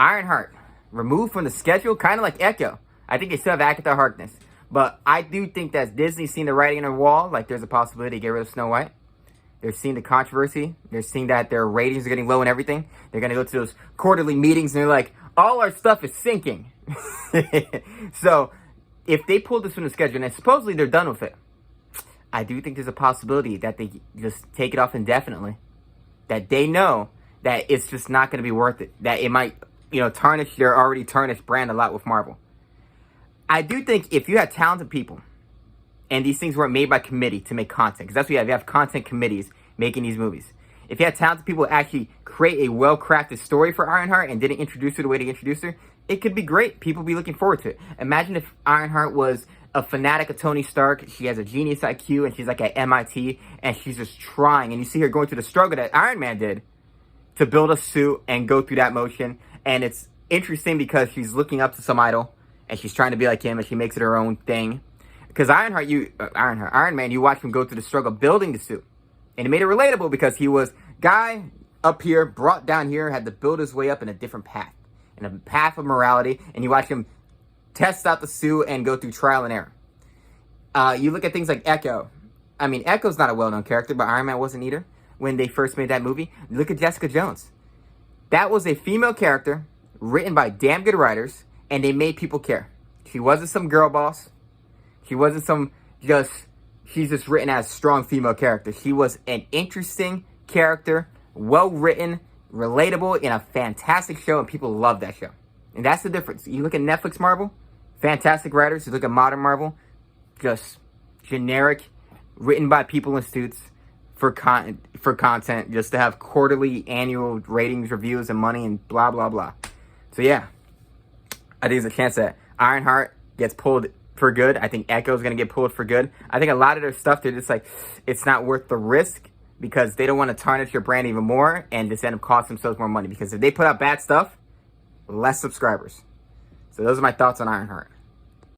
Ironheart, removed from the schedule, kind of like Echo. I think they still have Agatha Harkness. But I do think that Disney's seen the writing on the wall, like there's a possibility to get rid of Snow White. They're seeing the controversy. They're seeing that their ratings are getting low and everything. They're going to go to those quarterly meetings and they're like, all our stuff is sinking. So if they pull this from the schedule, and supposedly they're done with it, I do think there's a possibility that they just take it off indefinitely. That they know that it's just not going to be worth it. That it might, tarnish their already tarnished brand a lot with Marvel. I do think if you had talented people, and these things weren't made by committee to make content, because that's what you have. You have content committees making these movies. If you had talented people actually create a well-crafted story for Ironheart and didn't introduce her the way they introduced her, it could be great. People would be looking forward to it. Imagine if Ironheart was a fanatic of Tony Stark. She has a genius IQ, and she's like at MIT, and she's just trying. And you see her going through the struggle that Iron Man did to build a suit and go through that motion. And it's interesting because she's looking up to some idol, and she's trying to be like him, and she makes it her own thing. Because Iron Man, you watch him go through the struggle building the suit. And it made it relatable because he was guy up here, brought down here, had to build his way up in a different path. In a path of morality. And you watch him test out the suit and go through trial and error. You look at things like Echo. I mean, Echo's not a well-known character, but Iron Man wasn't either when they first made that movie. Look at Jessica Jones. That was a female character written by damn good writers, and they made people care. She wasn't some girl boss. She wasn't she's just written as a strong female character. She was an interesting character, well-written, relatable, in a fantastic show, and people love that show. And that's the difference. You look at Netflix Marvel, fantastic writers. You look at modern Marvel, just generic, written by people in suits for content, just to have quarterly, annual ratings, reviews, and money, and blah, blah, blah. So yeah, I think there's a chance that Ironheart gets pulled for good. I think Echo's going to get pulled for good. I think a lot of their stuff, they're just like, it's not worth the risk because they don't want to tarnish your brand even more and just end up costing themselves more money. Because if they put out bad stuff, less subscribers. So those are my thoughts on Ironheart.